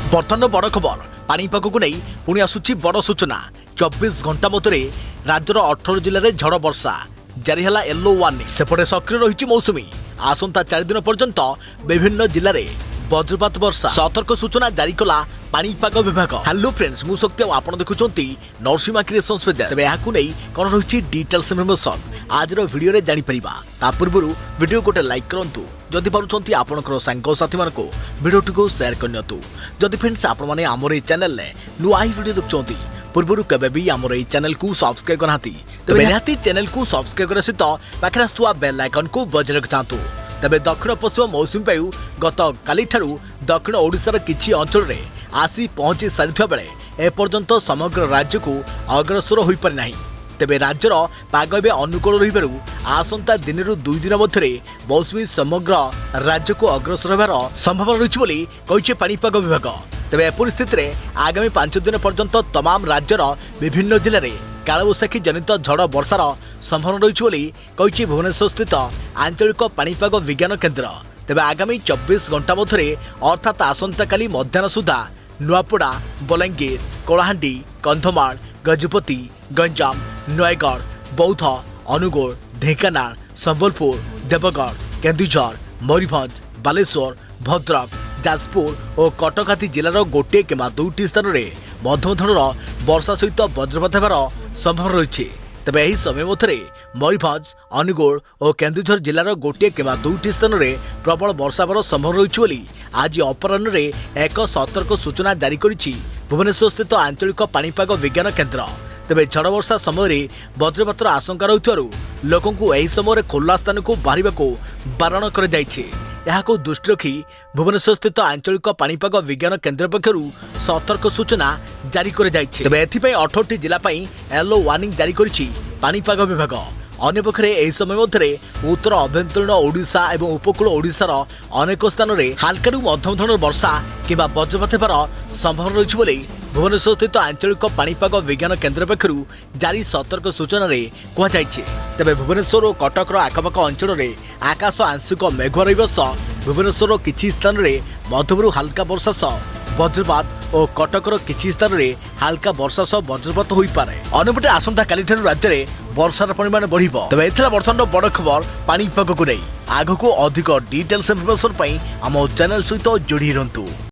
बर्तमान बड़ खबर पाणीपाग को नहीं पुणी आसुची बड़ सूचना 24 घंटा मध्य राज्यर 18 जिले में झड़ वर्षा जारी है येलो वार्निंग सेपटे सक्रिय रही मौसुमी आसंता 4 दिन पर्यंत विभिन्न जिले में वज्रपात वर्षा सतर्क सूचना जारी कला पाणीपाग विभाग। हेलो फ्रेंड्स मु शक्ति आप देखुंत नरसिम्हा क्रिएशंस वेदर तेज यहाँ कौन रही डिटेल्स इनफर्मेशन आज वीडियो रे जानी परिबा ता पूर्व वीडियो गोटे लाइक करंतु जदि पारुछंती आपनकर सांग साथी मानको वीडियोटी को शेयर करनियतु जदि फ्रेंड्स आपण माने हमर ए चैनल ने नुआ ही वीडियो देखुंती पूर्व केबे भी हमर ए चैनल को सब्सक्राइब करनाती तबे निहाती चैनल को सब्सक्राइब कर सहित पाखरे आस्तुआ बेल आइकन को बजाय रखतांतु। तबे दक्षिण पश्चिम मौसुमी वायु गत काली ठारू दक्षिण ओडिशार किछि अंचल रे आसी पहुंची सारिथिबा बेले एपर्यंत समग्र राज्य को अग्रसर होई पारि नाही। तेबे राज्यर पाग ए अनुकूल रहिबारु आसंता दिन 2 दिन मध्य मौसुमी समग्र राज्य को अग्रसर होबार संभावना रही बोली कहिছে पाणीपाग विभाग। तेबे परिस्थिति रे आगामी 5 दिन पर्यंत तमाम राज्यर विभिन्न जिले में कालबैशाखी जनित झड़ वर्षार संभावना रही बोली कहिছে भुवनेश्वर स्थित आंचलिक पाणीपाग विज्ञान केन्द्र। तेबे आगामी 24 घंटा मध्य अर्थात आसंता काली मध्याह्न सुधा नुआपड़ा बलांगीर कलाहांडी कंधमाल गजपति गंजाम नयगढ़ बौद्ध अनुगुल ढेंकानाल संबलपुर देवगढ़ केन्दुझर मयूरभंज बालेश्वर भद्रक जाजपुर और कटक आदि जिलार गोटे किंवा 2टी स्थान में मध्यम धरणर वर्षा सहित वज्रपात होबार संभावना रही। तेबे यही समय मध्य मयूरभंज अनुगुल और केन्दुझर जिलार गोटे किंवा 2टी स्थान में प्रबल वर्षा होबार संभावना रही बोली आज अपराह्न एक सतर्क सूचना जारी करिछि भुवनेश्वर स्थित आंचलिक पाणीपाग विज्ञान केन्द्र। तेबे झड़ वर्षा समय वज्रपातर आशंका रही लोकंकु एही समय खोला स्थान को बाहर को बारण कर दृष्टि रखी भुवनेश्वर स्थित आंचलिक पाणीपाग विज्ञान केन्द्र पक्षरु सतर्क सूचना जारी कर 18टी जिला येलो वार्निंग जारी करिछि पाणीपाग विभाग। अन्यपक्षे एही समय मध्य उत्तर अभ्यंतरीण ओडिशा और उपकूल ओडिशार अनेक स्थान में हालकारु मध्यम धरणर वर्षा किंवा वज्रपात होबार संभावना रही बोली भुवनेश्वर स्थित आंचलिक पाणीपाग विज्ञान केन्द्र पक्षरु जारी सतर्क सूचना रे कहुଯାଇଛି। तेबे भुवनेश्वर और कटकर आखपाख अंचल में आकाश आंशिक मेघुआ रहिबा सह भुवनेश्वर किछि स्थान में मध्यमरु हल्का वर्षा सह वज्रपात और कटकर किछि स्थान में हल्का वर्षा सह वज्रपात होई पारे। अन्यपटे आसंता काली ठारू राज्य में वर्षार परिमाण बढ़िबो। तेबे एथरा वर्तमान बड़ खबर पाणीपाग को नहीं आगको अधिक डिटेल्स इनफर्मेशन आम चैनल सहित जोड़ी रहंतु।